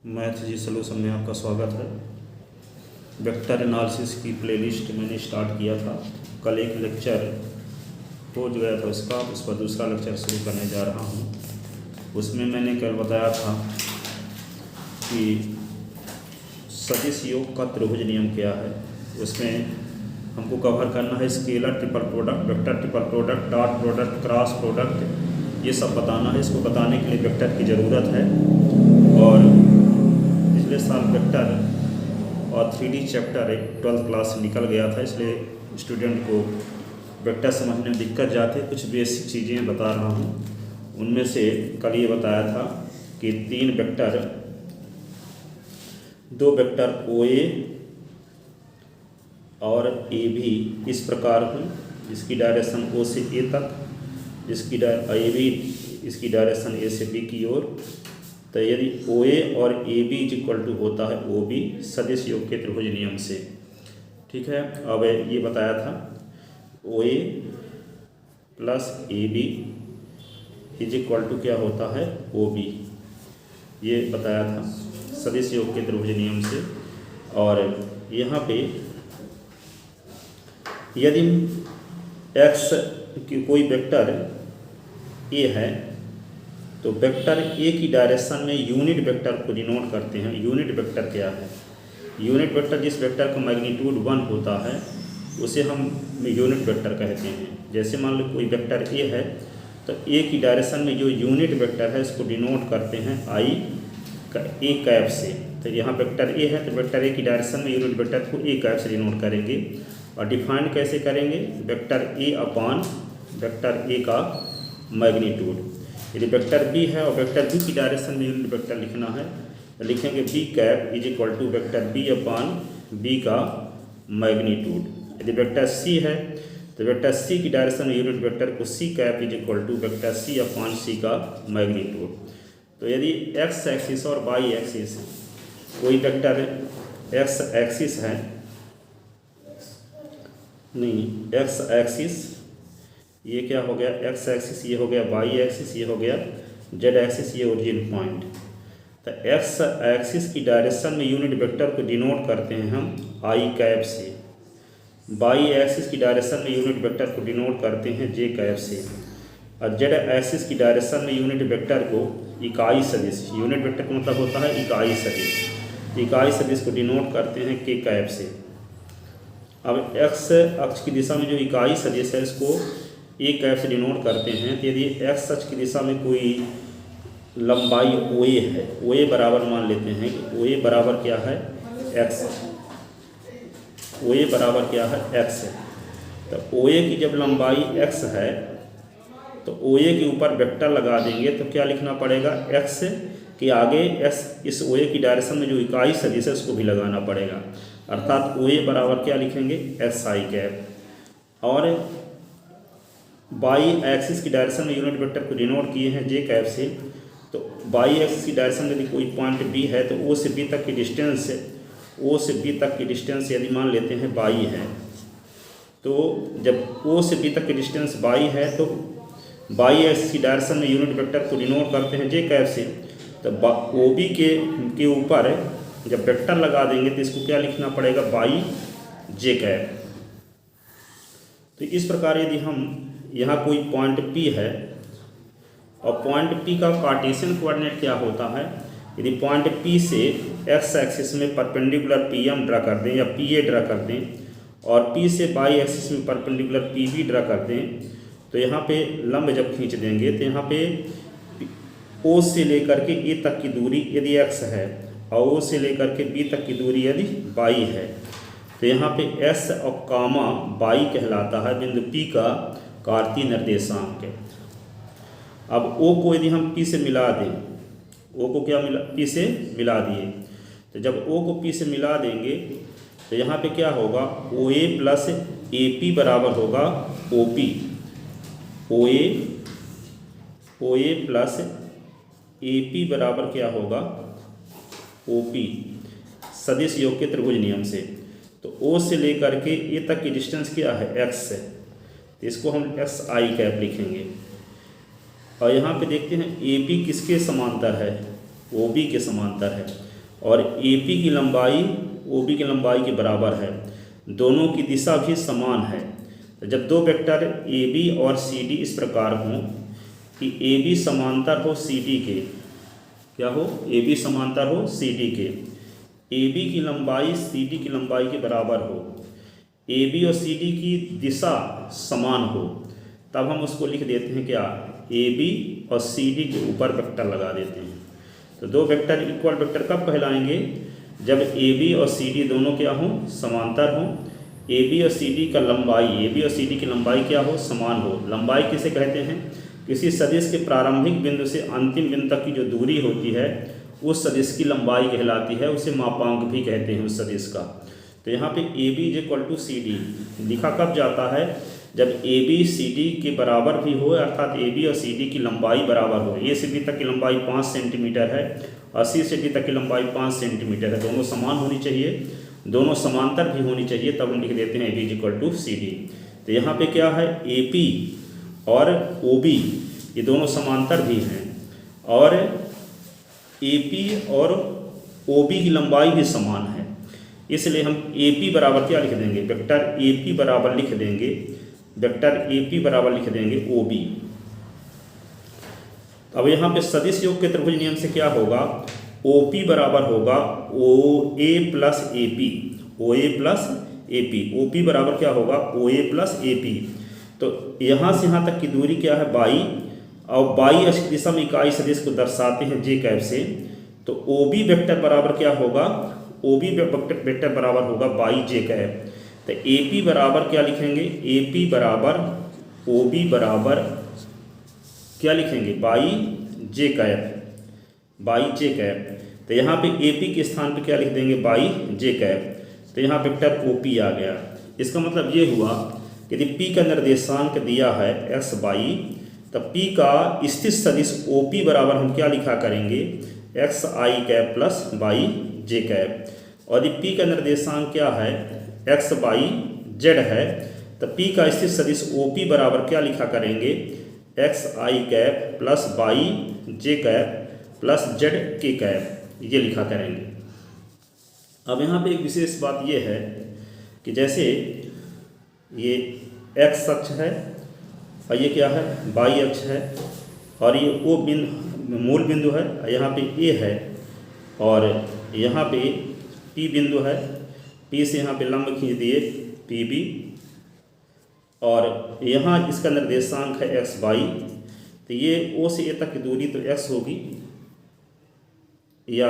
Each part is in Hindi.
मैथ जी सॉल्यूशन में आपका स्वागत है। वेक्टर एनालिसिस की प्लेलिस्ट मैंने स्टार्ट किया था। कल एक लेक्चर हो गया था उसका, उस पर दूसरा लेक्चर शुरू करने जा रहा हूँ। उसमें मैंने कल बताया था कि सदिश योग का त्रिभुज नियम क्या है। उसमें हमको कवर करना है scalar triple product, vector triple product, dot product, cross product, ये सब बताना है। इसको बताने के लिए वेक्टर की ज़रूरत है। और पिछले साल वेक्टर और 3D चैप्टर 12th क्लास से निकल गया था, इसलिए स्टूडेंट को वेक्टर समझने में दिक्कत जाती है। कुछ बेसिक चीज़ें बता रहा हूँ। उनमें से कल ये बताया था कि दो वेक्टर OA और AB इस प्रकार हैं, जिसकी डायरेक्शन O से A तक, इसकी डायरेक्शन A से B की ओर। तो यदि OA और AB इक्वल टू होता है OB सदिश योग के त्रिभुज नियम से, ठीक है। अब ये बताया था OA plus AB is equal to क्या होता है OB, ये बताया था सदिश योग के त्रिभुज नियम से। और यहाँ पे यदि x की कोई वेक्टर A है तो वेक्टर A की डायरेक्शन में यूनिट वेक्टर को डिनोट करते हैं। यूनिट वेक्टर क्या है? यूनिट वेक्टर जिस वेक्टर का मैग्नीट्यूड 1 होता है उसे हम यूनिट वेक्टर कहते हैं। जैसे मान लो कोई वेक्टर A है तो A की डायरेक्शन में जो यूनिट वेक्टर है इसको डिनोट करते हैं A कैप से। तो यहाँ वेक्टर A है तो वेक्टर A की डायरेक्शन में यूनिट वेक्टर को A कैप से डिनोट करेंगे। और डिफाइन कैसे करेंगे? Vector A upon vector A का मैग्नीट्यूड। यदि वेक्टर B है और वेक्टर B की डायरेक्शन में यूनिट वेक्टर लिखना है तो लिखेंगे B cap is equal to vector B upon B का मैग्नीट्यूड। यदि वेक्टर C है तो वेक्टर C की डायरेक्शन में यूनिट वेक्टर को C cap is equal to vector C upon C का मैग्नीट्यूड। तो यदि x एक्सिस और y एक्सिस कोई वेक्टर x एक्सिस है, नहीं x एक्सिस ये क्या हो गया x एक्सिस, ये हो गया y एक्सिस, ये हो गया z एक्सिस, ये ओरिजिन पॉइंट। तो x एक्सिस की डायरेक्शन में यूनिट वेक्टर को डिनोट करते हैं हम I कैप से। y एक्सिस की डायरेक्शन में यूनिट वेक्टर को डिनोट करते हैं j कैप से। और z एक्सिस की डायरेक्शन में यूनिट वेक्टर को इकाई सदिश, यूनिट वेक्टर का मतलब होता है इकाई सदिश, इकाई सदिश को डिनोट करते हैं k कैप से। अब x अक्ष की दिशा में जो इकाई सदिश है इसको A कैप से डिनोट करते हैं। तो यदि x अक्ष की दिशा में कोई लंबाई OA है, OA बराबर मान लेते हैं कि OA बराबर क्या है x, OA बराबर क्या है x है। तो OA की जब लंबाई x है तो OA के ऊपर वेक्टर लगा देंगे तो क्या लिखना पड़ेगा x के आगे s, इस OA की डायरेक्शन में जो इकाई सदिश है उसको भी लगाना पड़ेगा। अर्थात OA बराबर क्या लिखेंगे SI कैप। और y एक्सिस की डायरेक्शन में यूनिट वेक्टर को डिनोट किए हैं j कैप से। तो y एक्सिस की डायरेक्शन में यदि कोई पॉइंट B है तो O से B तक की डिस्टेंस, O से B तक की डिस्टेंस यदि मान लेते हैं y है, तो जब O से B तक की डिस्टेंस y है तो y एक्सिस की डायरेक्शन में यूनिट वेक्टर को डिनोट करते हैं j कैप से। तो OB के ऊपर जब वेक्टर लगा देंगे तो इसको क्या लिखना पड़ेगा y j कैप। तो इस प्रकार यदि हम यहाँ कोई पॉइंट P है और पॉइंट P का कार्टेशियन कोऑर्डिनेट क्या होता है, यदि पॉइंट P से x एक्सिस में परपेंडिकुलर PM ड्रा कर दें या PA ड्रा कर दें और P से y एक्सिस में परपेंडिकुलर PB ड्रा कर दें, तो यहाँ पे लंब जब खींच देंगे तो यहाँ पे O से लेकर के A तक की दूरी यदि x है और O से लेकर के B तक की दूरी यदि y है, तो यहाँ पे S और कामा y कहलाता है बिंदु P का कार्तीय निर्देशांक है। अब O को यदि हम P से मिला दें, O को क्या मिला, P से मिला दिए, तो जब O को P से मिला देंगे तो यहाँ पे क्या होगा OA प्लस AP बराबर होगा OP। OA प्लस AP बराबर क्या होगा OP सदिश योग के त्रिभुज नियम से। तो O से लेकर के A तक की डिस्टेंस क्या है x है, तो इसको हम SI कैप लिखेंगे। और यहाँ पे देखते हैं AP किसके समांतर है, OB के समांतर है। और AP की लंबाई OB की लंबाई के बराबर है, दोनों की दिशा भी समान है। तो जब दो वेक्टर AB और CD इस प्रकार हों कि AB समांतर हो CD के, क्या हो, AB समांतर हो CD के, AB की लंबाई CD की लंबाई के बराबर हो, AB और CD की दिशा समान हो, तब हम उसको लिख देते हैं क्या, AB और CD के ऊपर वेक्टर लगा देते हैं। तो दो वेक्टर इक्वल वेक्टर कब कहलाएंगे, जब AB और CD दोनों क्या हों, समांतर हों, AB और CD का लंबाई, AB और CD की लंबाई क्या हो, समान हो। लंबाई किसे कहते हैं, किसी सदिश के प्रारंभिक बिंदु से अंतिम बिंदु तक की जो दूरी होती है उस सदिश की लंबाई कहलाती है, उसे मापांक भी कहते हैं उस सदिश का। तो यहाँ पे AB = CD लिखा कब जाता है, जब AB CD के बराबर भी हो, अर्थात AB और CD की लंबाई बराबर हो। A से B तक की लंबाई 5 सेंटीमीटर है और C से D तक की लंबाई 5 सेंटीमीटर है, दोनों समान होनी चाहिए, दोनों समांतर भी होनी चाहिए, तब हम लिख देते हैं AB = CD। तो यहाँ पे क्या है, AP और OB ये दोनों समांतर भी हैं और AP और OB की लंबाई भी समान है, इसलिए हम AP बराबर क्या लिख देंगे, वेक्टर AP बराबर लिख देंगे, वेक्टर AP बराबर लिख देंगे OB। अब यहाँ पे सदिश योग के त्रिभुज नियम से क्या होगा, OP बराबर होगा OA + AP, OA + AP, OP बराबर क्या होगा, OA + AP। तो यहाँ से यहाँ तक की दूरी क्या है, 22, और 22 अक्ष दिशा में इकाई सदिश को दर्शाते हैं J कैप से। तो OB वेक्टर बराबर क्या होगा, OB वेक्टर बराबर होगा 22J कैप। तो AP बराबर क्या लिखेंगे, AP बराबर OB बराबर क्या लिखेंगे, 22J कैप, 22J कैप। तो यहाँ पे AP के स्थान पे क्या लिख देंगे, 22J कैप। तो यहाँ वेक्टर OP आ गया। इसका मतलब ये हुआ कि यदि P का निर्देशांक दिया है XY, तब P का स्थित सदिश OP बराबर हम क्या लिखा करेंगे, XI कैप + YJ कैप। और यदि P का निर्देशांक क्या है, XYZ है, तो P का स्थित सदिश OP बराबर क्या लिखा करेंगे, XI cap + YJ cap + ZK cap, ये लिखा करेंगे। अब यहाँ पे एक विशेष बात ये है कि जैसे ये X अक्ष है और ये क्या है, Y अक्ष है, और ये O बिंदु मूल बिंदु है, यहाँ पे A है और यहाँ पे P बिंदु है, P से यहाँ पे लंब खींच दिए PB, और यहाँ इसका निर्देशांक है XY। तो ये O से A तक की दूरी तो X होगी, या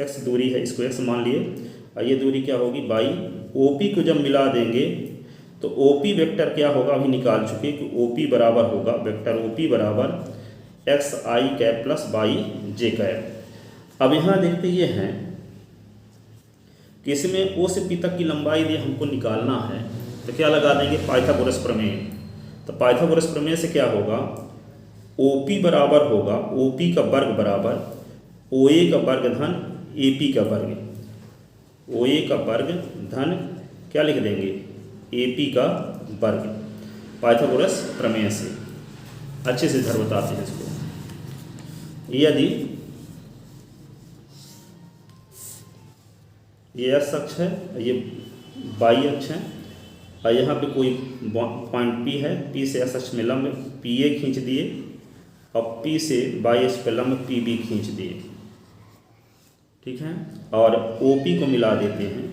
X दूरी है, इसको X मान लिए, और ये दूरी क्या होगी, Y। OP को जब मिला देंगे तो OP वेक्टर क्या होगा, अभी निकाल चुके कि OP बराबर होगा, वेक्टर OP बराबर XI कैप + YJ कैप। अब यहाँ देखते ये हैं कि इसमें O से P तक की लंबाई यदि हमको निकालना है तो क्या लगा देंगे, पाइथागोरस प्रमेय। तो पाइथागोरस प्रमेय से क्या होगा, OP बराबर होगा OP का वर्ग बराबर OA का वर्ग धन AP का वर्ग, OA का वर्ग धन क्या लिख देंगे, AP का वर्ग, पाइथागोरस प्रमेय से। अच्छे से इधर बताते हैं इसको। यदि ये X अक्ष है, ये Y अक्ष है, और यहाँ पे कोई पॉइंट P है, P से X अक्ष में लंब PA खींच दिए और P से Y अक्ष पे लंब PB खींच दिए, ठीक है, और OP को मिला देते हैं।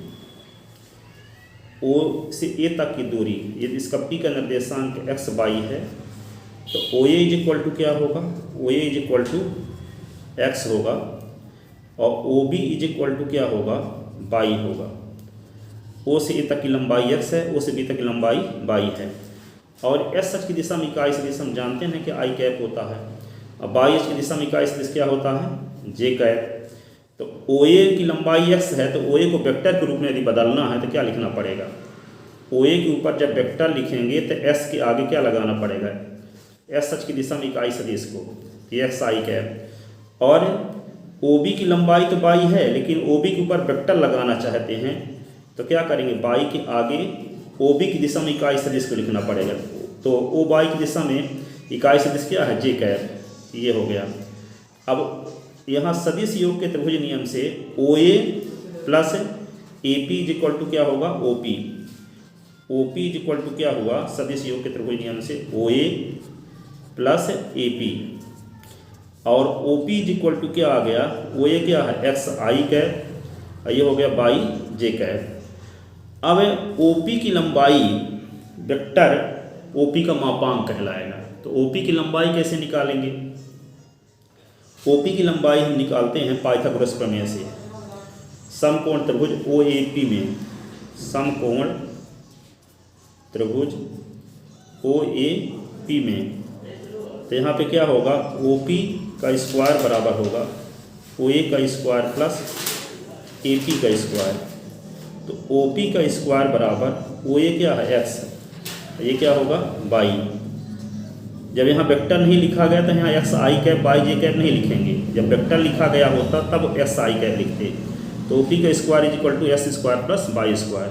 O से A तक की दूरी, यदि इसका P का निर्देशांक XY है, तो OA = क्या होगा, OA = X होगा, और OB = क्या होगा, Y होगा। O से A तक की लंबाई X है, O से B तक की लंबाई Y है, और S अक्ष की दिशा में इकाई सदिश हम जानते हैं कि I कैप होता है, और Y अक्ष की दिशा में इकाई सदिश क्या होता है, J कैप। तो OA की लंबाई X है, तो OA को वेक्टर के रूप में यदि बदलना है तो क्या लिखना पड़ेगा, OA के ऊपर जब वेक्टर लिखेंगे तो S के आगे क्या लगाना पड़ेगा, S अक्ष की दिशा में इकाई सदिश को, ये XI कैप। और OB की लंबाई तो Y है, लेकिन OB के ऊपर वेक्टर लगाना चाहते हैं तो क्या करेंगे, Y के आगे OB की दिशा में इकाई सदिश को लिखना पड़ेगा। तो OY की दिशा में इकाई सदिश क्या है, J कैप, ये हो गया। अब यहाँ सदिश योग के त्रिभुज नियम से OA plus AP is equal to क्या होगा OP। OP is equal to क्या हुआ सदिश योग के त्रिभुज नियम से OA प्लस AP, और OP इज इक्वल टू क्या आ गया OA क्या है XI कैप, ये हो गया बाई J कैप। अब OP की लंबाई वेक्टर OP का मापांक कहलाएगा। तो OP की लंबाई कैसे निकालेंगे? OP की लंबाई हम निकालते हैं पाइथागोरस प्रमेय से। समकोण त्रिभुज OAP में, समकोण त्रिभुज OAP में, तो यहाँ पे क्या होगा OP का स्क्वायर बराबर होगा OA का स्क्वायर प्लस AP का स्क्वायर। तो OP का स्क्वायर बराबर OA क्या है X, ये क्या होगा बाई। जब यहाँ वेक्टर नहीं लिखा गया तो यहाँ XI cap by J cap नहीं लिखेंगे, जब वेक्टर लिखा गया होता तब XI कैप लिखते। तो OP का square is equal to S square plus y square.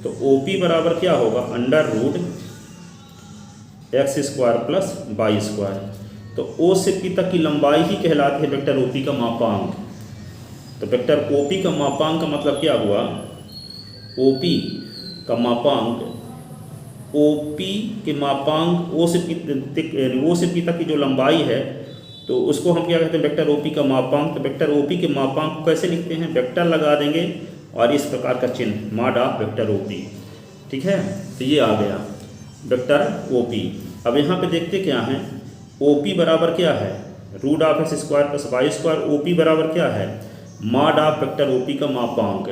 तो OP बराबर क्या होगा under root X square plus y square. तो O से P तक की लंबाई ही कहलाती है वेक्टर OP का मापांक। तो वेक्टर OP का मापांक का मतलब क्या हुआ, OP का मापांक, OP के मापांक O से P तक की जो लंबाई है तो उसको हम क्या कहते हैं वेक्टर OP का मापांक। तो वेक्टर OP के मापांक को कैसे लिखते हैं, वेक्टर लगा देंगे और इस प्रकार का चिन्ह मॉड ऑफ वेक्टर OP। ठीक है, तो ये आ गया वेक्टर OP। अब यहाँ पे देखते क्या है, OP बराबर क्या है root of x square plus y square. OP बराबर क्या है मॉड ऑफ वेक्टर OP का मापांक,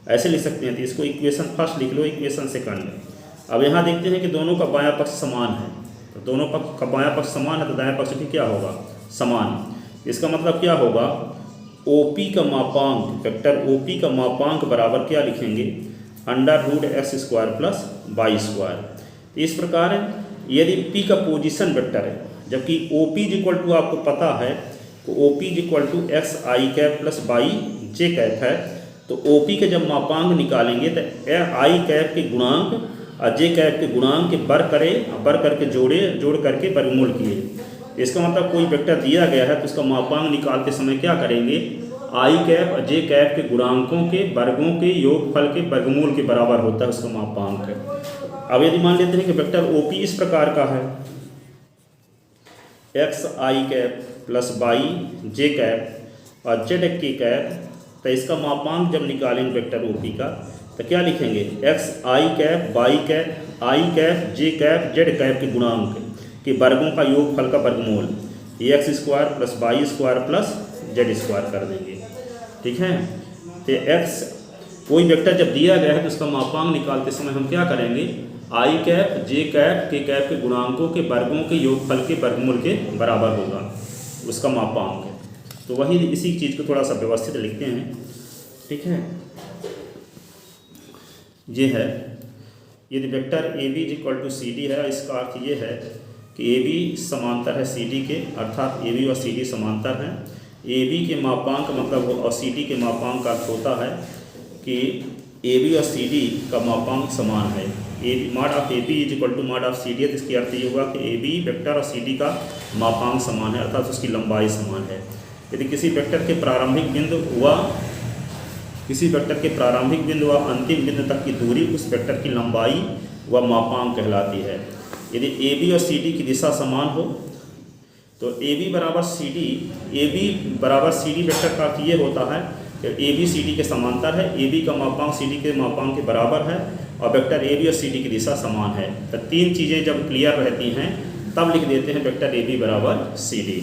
ऐसे लिख सकते हैं। तो इसको इक्वेशन फर्स्ट लिख लो, इक्वेशन सेकंड। अब यहाँ देखते हैं कि दोनों का बायां पक्ष समान है, तो दोनों पक्ष का बायां पक्ष समान है तो दायां पक्ष भी क्या होगा समान। इसका मतलब क्या होगा OP का मापांक, वेक्टर OP का मापांक बराबर क्या लिखेंगे under root x square plus y square. इस प्रकार यदि P का पोजीशन वेक्टर है, जबकि OP इज इक्वल टू आपको पता है तो OP is equal to XI cap plus y J cap है, तो OP के जब मापांक निकालेंगे तो I कैप के गुणांक और J कैप के गुणांक के बर करके जोड़ करके वर्गमूल किए। इसका मतलब कोई वेक्टर दिया गया है तो उसका मापांक निकालते समय क्या करेंगे I कैप और J कैप के गुणांकों के वर्गों के योगफल के वर्गमूल के बराबर होता है उसका मापांक। अब यदि मान लेते हैं कि वेक्टर OP इस प्रकार का है XI cap plus y J cap और Z की कैप, तो इसका मापांक जब निकालेंगे वेक्टर OP का तो क्या लिखेंगे XI cap y cap I cap J cap Z cap के गुणांक के वर्गों का योगफल का वर्गमूल, x square plus y square plus z square कर देंगे। ठीक है, तो एक्स कोई वेक्टर जब दिया गया है तो उसका मापांक निकालते समय हम क्या करेंगे I कैप J कैप के कैप के गुणांकों के वर्गों के योगफल के वर्गमूल के बराबर होगा उसका मापांक। तो वही इसी चीज़ को थोड़ा सा व्यवस्थित लिखते हैं। ठीक है, ये है यदि vector AB is equal to CD है, इसका अर्थ ये है कि AB समांतर है CD के, अर्थात AB और CD समांतर हैं। AB के मापांक मतलब और CD के मापांक का अर्थ होता है कि AB और CD का मापांक समान है। Mod of AB is equal to mod of CD है, तो इसकी अर्थ ये होगा कि AB वेक्टर और CD का मापांक समान है, अर्थात उसकी लंबाई समान है। यदि किसी वेक्टर के प्रारंभिक बिंदु व अंतिम बिंदु तक की दूरी उस वेक्टर की लंबाई व मापांक कहलाती है। यदि AB और CD की दिशा समान हो तो AB बराबर CD वेक्टर का अर्थ ये होता है कि AB CD के समांतर है, AB का मापांक CD के मापांक के बराबर है और वेक्टर AB और CD की दिशा समान है। तो तीन चीज़ें जब क्लियर रहती हैं तब लिख देते हैं वेक्टर AB बराबर CD।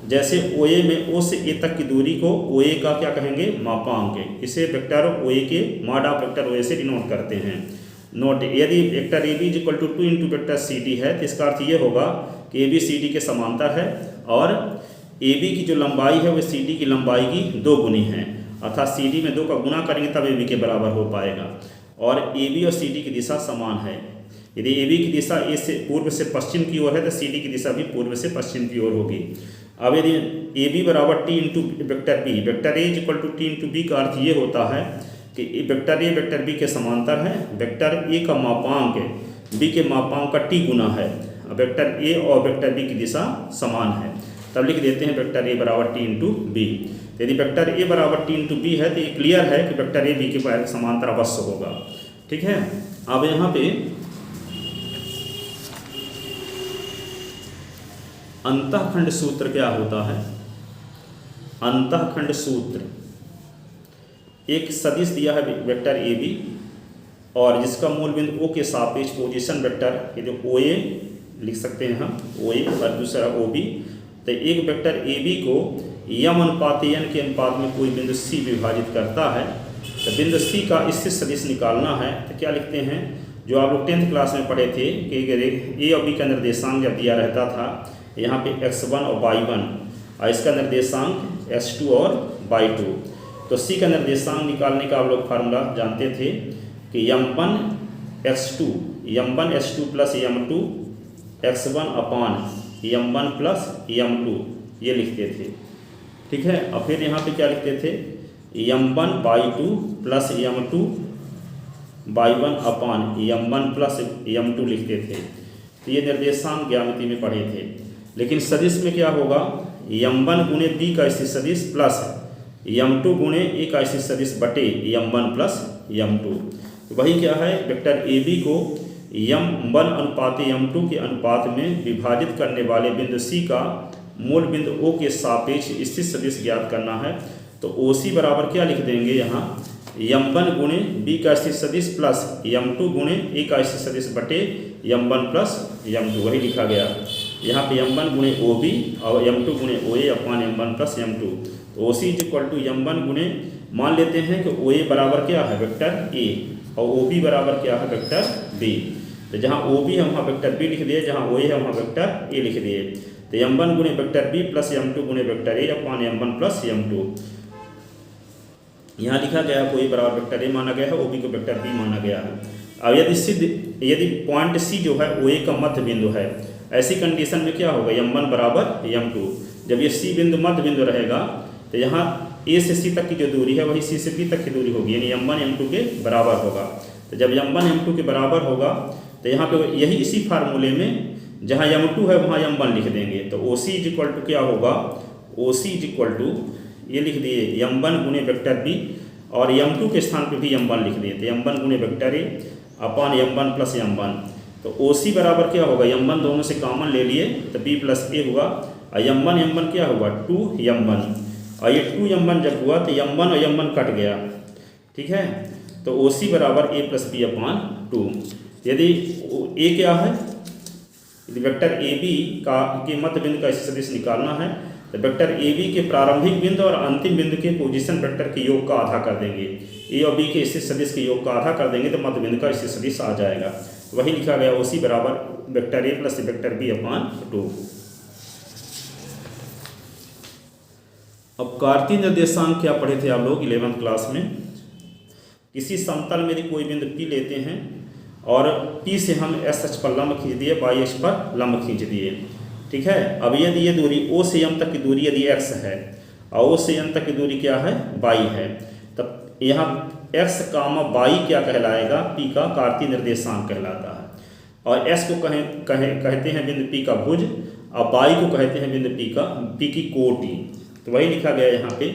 जैसे OA में O से A तक की दूरी को OA का क्या कहेंगे मापांक, इसे वेक्टर OA के मॉड ऑफ वेक्टर OA से डिनोट करते हैं। नोट, यदि vector AB is equal to 2 into vector CD है तो इसका अर्थ ये होगा कि AB CD के समांतर है और AB की जो लंबाई है वो CD की लंबाई की 2 गुनी है, अर्थात CD में 2 का गुना करेंगे तब AB के बराबर हो पाएगा। और AB और CD की दिशा समान है। यदि AB की दिशा A से पूर्व से पश्चिम की ओर है तो CD की दिशा भी पूर्व से पश्चिम की ओर होगी। अब यदि AB बराबर T into vector B, vector A is equal to T into B का अर्थ ये होता है कि वेक्टर A वेक्टर B के समांतर है, वेक्टर A का मापांक B के मापांक का T गुना है, वेक्टर A और वेक्टर B की दिशा समान है। तब लिख देते हैं वेक्टर ए बराबर टी इंटू बी। तो यदि वेक्टर ए बराबर टी इंटू बी है तो ये क्लियर है कि वेक्टर ए बी के समांतर अवश्य होगा। ठीक है, अब यहाँ पे अंतःखंड सूत्र क्या होता है? अंतःखंड सूत्र, एक सदिश दिया है वेक्टर ए बी और जिसका मूल बिंदु ओ के सापेक्ष पोजीशन वेक्टर ये जो ओ ए लिख सकते हैं हम, ओ ए और दूसरा ओ बी। तो एक वेक्टर ए बी को यम अनुपात एन के अनुपात में कोई बिंदु सी विभाजित करता है। तो बिंदु सी का स्थित सदिश निकालना है। तो क्या लिखते हैं, जो आप लोग 10th क्लास में पढ़े थे कि ए और बी का निर्देशांक जब दिया रहता था यहाँ पे x1 और y1 और इसका निर्देशांक x2 और y2, तो सी का निर्देशांक निकालने का आप लोग फार्मूला जानते थे कि m1 x2 plus m2 x1 अपान m1 प्लस m2 ये लिखते थे। ठीक है, और फिर यहाँ पे क्या लिखते थे, m1 y2 plus m2 y1 अपान m1 प्लस m2 लिखते थे। तो ये निर्देशांक ज्यामिति में पढ़े थे। लेकिन सदिश में क्या होगा, m1 गुणे b का स्थित सदिश प्लस m2 गुणे ए का स्थित सदिश बटे m1 प्लस m2। तो वही क्या है, वेक्टर ए बी को m1 अनुपात m2 के अनुपात में विभाजित करने वाले बिंदु सी का मूल बिंदु ओ के सापेक्ष स्थित सदिश ज्ञात करना है। तो ओ सी बराबर क्या लिख देंगे यहाँ, m1 गुणे b का स्थित सदिश प्लस m2 गुणे ए का स्थित सदिश बटे m1 प्लस m2, वही लिखा गया। यहाँ पे m1 गुणे ओ बी और m2 गुणे ओ ए अपान m1 प्लस m2। तो ओ सी इज इक्वल टू m1 गुणे, मान लेते हैं कि ओ ए बराबर क्या है वेक्टर ए और ओ बी बराबर क्या है वेक्टर बी। तो जहाँ ओ बी है वहाँ वेक्टर बी लिख दिए, जहाँ ओ ए है वहाँ वेक्टर ए लिख दिए। तो m1 गुणे वेक्टर बी प्लस m2 गुणे vector A upon m1 plus m2 यहाँ लिखा गया, कोई बराबर वेक्टर ए माना गया है, ओ बी को वेक्टर बी माना गया है। अब यदि पॉइंट सी जो है ओ ए का मध्य बिंदु है, ऐसी कंडीशन में क्या होगा, m1 बराबर m2। जब ये सी बिंदु मध्य बिंदु रहेगा तो यहाँ ए से सी तक की जो दूरी है वही सी से बी तक की दूरी होगी, यानी m1 m2 के बराबर होगा। तो जब m1 m2 के बराबर होगा तो यहाँ पे यही इसी फार्मूले में जहाँ m2 है वहाँ m1 लिख देंगे। तो ओ सी इज इक्वल टू क्या होगा, ओ सी इज इक्वल टू ये लिख दिए m1 गुणे वेक्टर बी और m2 के स्थान पे भी m1 लिख दिए। तो m1 गुणे vector A upon m1 plus m1। तो ओ सी बराबर क्या होगा, m1 दोनों से कॉमन ले लिए तो b प्लस ए हुआ और m1 क्या हुआ 2m1 और ये 2m1 जब हुआ तो m1 और m1 कट गया। ठीक है, तो ओ सी बराबर a प्लस बी अपान 2। यदि ए क्या है, यदि वेक्टर ए बी के मध्य बिंदु का स्थित सदिश निकालना है तो वेक्टर ए बी के प्रारंभिक बिंदु और अंतिम बिंदु के पोजीशन वेक्टर के योग का आधा कर देंगे, ए और बी के स्थित सदिश के योग का आधा कर देंगे तो मध्य बिंदु का स्थित सदिश आ जाएगा। वही लिखा गया, ओ सी बराबर vector A plus vector B अपान 2। अब कार्तीय निर्देशांक क्या पढ़े थे आप लोग 11th क्लास में, किसी समतल में यदि कोई बिंदु P लेते हैं और P से हम एस एच पर लंब खींच दिए, वाई एच पर लंब खींच दिए। ठीक है, अब यदि ये दूरी O से M तक की दूरी यदि x है और O से N तक की दूरी क्या है y है, तब यहाँ x y क्या कहलाएगा, P का कार्तीय निर्देशांक कहलाता है। और s को कहते हैं बिंदु P का भुज और y को कहते हैं बिंदु P की कोटि। तो वही लिखा गया यहाँ पे,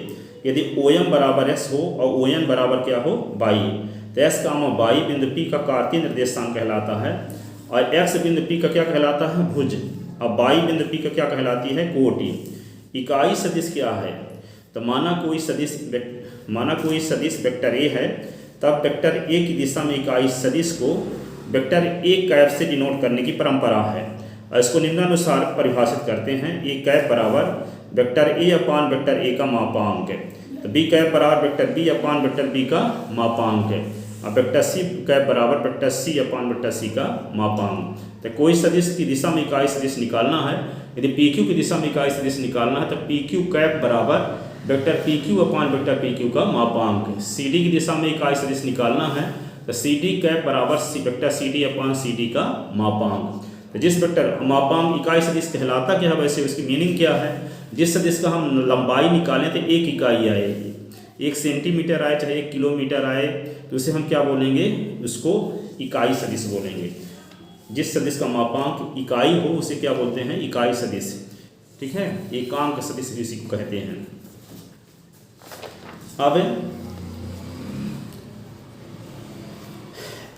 यदि OM बराबर s हो और ON बराबर क्या हो y, तो s y बिंदु P का कार्तीय निर्देशांक कहलाता है और x बिंदु P का क्या कहलाता है भुज, अब y बिंदु P का क्या कहलाती है कोटि। इकाई सदिश क्या है, तो माना कोई सदिश वेक्टर a है, तब वेक्टर a की दिशा में इकाई सदिश को वेक्टर a कैप से डिनोट करने की परंपरा है और इसको निम्नानुसार परिभाषित करते हैं, a कैप बराबर vector a upon vector a का मापांक है, तो b कैप बराबर वेक्टर b अपान वेक्टर b का मापांक है और वेक्टर c कैप बराबर वेक्टर c अपान वेक्टर c का मापांक। तो कोई सदिश की दिशा में इकाई सदिश निकालना है, यदि PQ की दिशा में इकाई सदिश निकालना है तो PQ कैप बराबर वेक्टर PQ अपान वेक्टर PQ का मापांक। CD की दिशा में इकाई सदिश निकालना है तो CD कैप बराबर वेक्टर CD अपान CD का मापांक। तो जिस वेक्टर मापांक इकाई सदिश कहलाता क्या है, वैसे उसकी मीनिंग क्या है, जिस सदिश का हम लंबाई निकालें तो एक इकाई आए, 1 सेंटीमीटर आए चाहे 1 किलोमीटर आए, तो उसे हम क्या बोलेंगे, उसको इकाई सदिश बोलेंगे। जिस सदिश का मापांक इकाई हो उसे क्या बोलते हैं, इकाई सदिश। ठीक है, एकांक सदिश इसी को कहते हैं। अब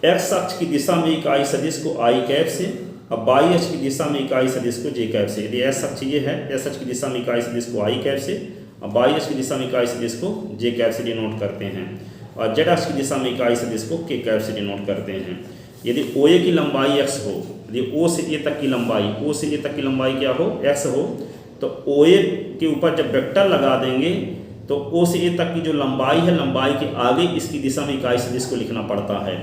एक्स अक्ष की दिशा में इकाई सदिश को आई कैप से, अब वाई अक्ष की दिशा में इकाई सदिश को जे कैप से। यदि एस अक्ष ये है, एस अक्ष की दिशा में इकाई सदिश को आई कैप से, अब वाई अक्ष की दिशा में इकाई सदिश को जे कैप से डिनोट करते हैं, और जेड अक्ष की दिशा में इकाई सदिश को के कैप से डिनोट करते हैं। यदि ओ ए की लंबाई एक्स हो, यदि ओ से ए तक की लंबाई, ओ से ए तक की लंबाई क्या हो, एक्स हो, तो ओ ए के ऊपर जब वेक्टर लगा देंगे तो ओ से ए तक की जो लंबाई है, लंबाई के आगे इसकी दिशा में इकाई सदिश को लिखना पड़ता है।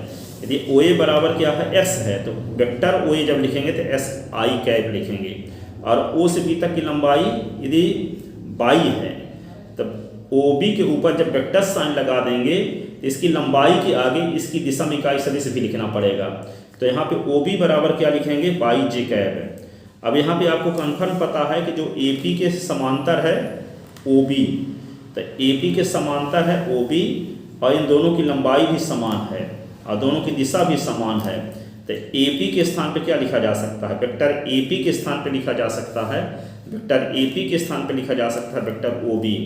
यदि ओ ए बराबर क्या है, एक्स है, तो वेक्टर ओ ए जब लिखेंगे तो एस आई कैप लिखेंगे, और ओ से बी तक की लंबाई यदि वाई है, तब ओ बी के ऊपर जब वेक्टर साइन लगा देंगे तो इसकी लंबाई के आगे इसकी दिशा में इकाई सदिश भी लिखना पड़ेगा। तो यहाँ पे ओ बी बराबर क्या लिखेंगे, वाई जे कैप। अब यहाँ पे आपको कन्फर्म पता है कि जो ए पी के समांतर है ओ बी, तो ए पी के समांतर है ओ बी, और इन दोनों की लंबाई भी समान है और दोनों की दिशा भी समान है। तो ए पी के स्थान पे क्या लिखा जा सकता है, वेक्टर ए पी के स्थान पे लिखा जा सकता है, वेक्टर ए पी के स्थान पे लिखा जा सकता है वेक्टर ओ बी।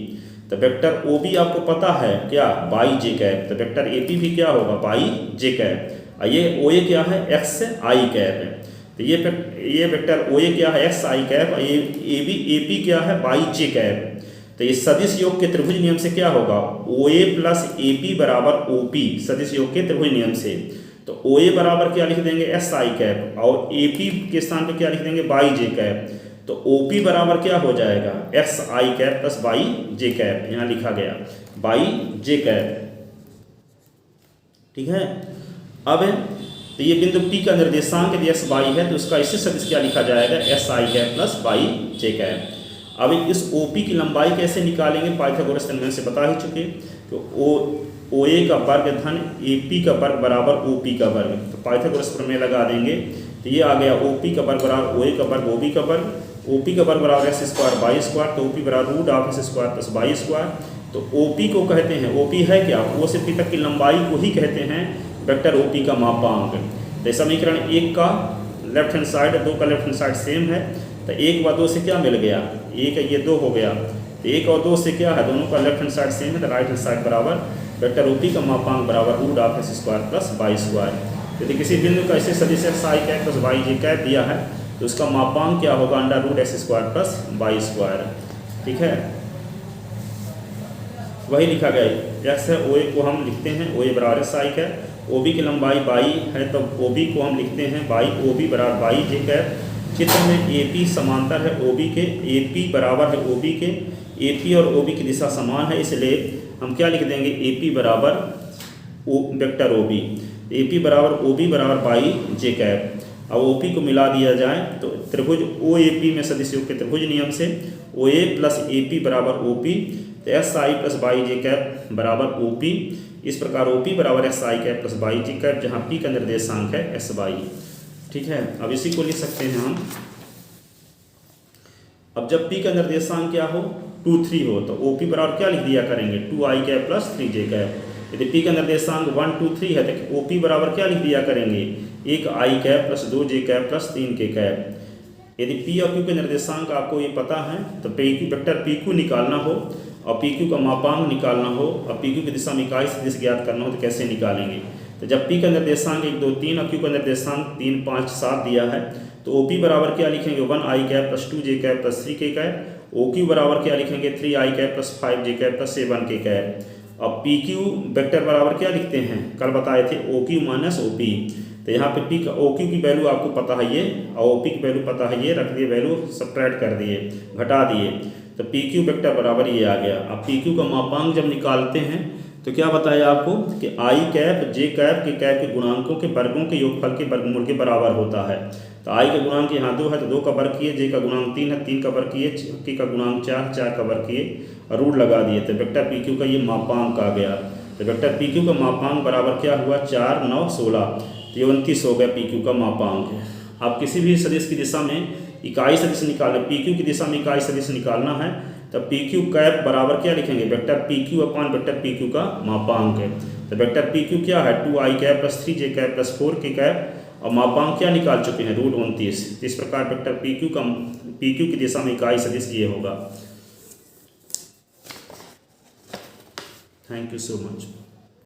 तो वेक्टर ओ बी आपको पता है क्या, वाई जे कैप, तो वेक्टर ए पी भी क्या होगा, वाई जे कैप। और ये ओ ए क्या है, एक्स आई कैप है। तो ये वेक्टर ओ ए क्या है, एक्स आई कैप, और ये ए पी क्या है, वाई जे कैप। तो ये सदिश योग के त्रिभुज नियम से क्या होगा, ओ ए प्लस ए पी बराबर ओ पी, सदिश योग के त्रिभुज नियम से। तो ओ ए बराबर क्या लिख देंगे, एस आई कैप, और ए पी के स्थान पे क्या लिख देंगे, वाई जे कैप। तो ओ पी बराबर क्या हो जाएगा, x i cap plus y j cap, यहाँ लिखा गया वाई जे कैप। ठीक है, अब तो ये बिंदु पी का निर्देशांक यदि एक्स वाई है तो उसका इससे सदिश क्या लिखा जाएगा, x i cap plus y j cap. अब इस ओ पी की लंबाई कैसे निकालेंगे, पाइथागोरस प्रमेय से बता ही चुके, तो ओ ए का वर्ग धन ए पी का वर्ग बराबर ओ पी का वर्ग। तो पाइथागोरस प्रमेय लगा देंगे, तो ये आ गया ओ पी का वर्ग बराबर ओ ए का वर्ग ओ बी का वर्ग, ओ पी का वर्ग बराबर एक्स स्क्वायर वाई स्क्वायर, तो ओ पी बराबर root of x square plus y square. तो ओ पी को कहते हैं, ओ पी है क्या, ओ से पी तक की लंबाई को ही कहते हैं वेक्टर ओ पी का मापांक। तो समीकरण 1 का लेफ्ट हैंड साइड, 2 का लेफ्ट हैंड साइड सेम है, तो 1 व 2 से क्या मिल गया, 1 ये 2 हो गया, तो 1 और 2 से क्या है, दोनों का लेफ्ट हैंड साइड सेम है, तो राइट हैंड साइड बराबर वेक्टर ओ पी का मापांक बराबर root of x square plus y square. यदि किसी बिंदु का ऐसे सदिश x i cap plus y j cap दिया है तो उसका मापांक क्या होगा, under root x square plus y square. ठीक है, वही लिखा गया, एक्स है ओ ए को हम लिखते हैं ओ ए बराबर x i cap, O B की लंबाई वाई है तो ओ बी को हम लिखते हैं वाई ओ बी बराबर वाई जे कैप। चित्र में ए पी समांतर है ओ बी के, ए पी बराबर है ओ बी के, ए पी और ओ बी की दिशा समान है, इसलिए हम क्या लिख देंगे, ए पी बराबर vector O B, A P बराबर ओ बी बराबर वाई जे कैप। अब ओ पी को मिला दिया जाए तो त्रिभुज ओ ए पी में सदिश योग के त्रिभुज नियम से ओ ए प्लस ए पी बराबर ओ पी, तो x i plus y j cap बराबर ओ पी। इस प्रकार ओ पी बराबर x i cap plus y j cap, जहाँ पी का निर्देशांक है एस वाई। ठीक है, अब इसी को लिख सकते हैं हम, अब जब पी का निर्देशांक क्या हो, 2 3 हो, तो ओ पी बराबर क्या लिख दिया करेंगे, 2 आई कैप प्लस 3 जे कैप। यदि पी का निर्देशांक 1 2 3 है तो ओ पी बराबर क्या लिख दिया करेंगे, 1 आई कैप प्लस 2 जे कैप प्लस 3 के कैप। यदि पी और क्यू के निर्देशांक आपको ये पता है तो P Q vector P Q निकालना हो और पी क्यू का मापांक निकालना हो और पी क्यू की दिशा में इकाई सदिश ज्ञात करना हो तो कैसे निकालेंगे। तो जब पी का निर्देशांक 1 2 3 और क्यू का निर्देशांक 3 5 7 दिया है तो ओ पी बराबर क्या लिखेंगे, 1 आई कैप प्लस 2 जे कैप प्लस 3 के कैप। ओ क्यू बराबर क्या लिखेंगे, 3 आई कैप प्लस 5 जे कैप प्लस 7 के कैप। अब पी क्यू वेक्टर बराबर क्या लिखते हैं, कल बताए थे O Q minus O P. तो यहाँ पे पी का ओ क्यू की वैल्यू आपको पता है ये, और ओ पी की वैल्यू पता है ये, रख दिए वैल्यू सब्ट्रैक्ट कर दिए, घटा दिए, तो पी क्यू वेक्टर बराबर ये आ गया। अब पी क्यू का मापांक जब निकालते हैं तो क्या बताया आपको कि आई कैप जे कैप के गुणांकों के वर्गों के योगफल के वर्गमूल के बराबर होता है। तो आई का गुणांक यहाँ 2 है तो 2 का वर्ग किए, जे का गुणांक 3 है 3 का वर्ग किए, के का गुणांक 4 4 का वर्ग किए और रूट लगा दिए, तो वेक्टर पी क्यू का ये मापांक आ गया। तो वेक्टर पी क्यू का मापांक बराबर क्या हुआ, 4 9 16, तो ये 29 हो गया पी क्यू का मापांक। आप किसी भी सदिश की दिशा में इकाई सदिश निकालना, पी क्यू की दिशा में इकाई सदिश निकालना है तो पी क्यू कैप बराबर क्या लिखेंगे, vector P Q upon vector P Q का मापांक है। तो वेक्टर पी क्यू क्या है, 2 आई कैप प्लस 3 जे कैप प्लस 4 के कैप, और मापांक क्या निकाल चुके हैं, रूट 29। इस प्रकार वेक्टर पी पी क्यू की दिशा में इकाई सदिश ये होगा। Thank you so much.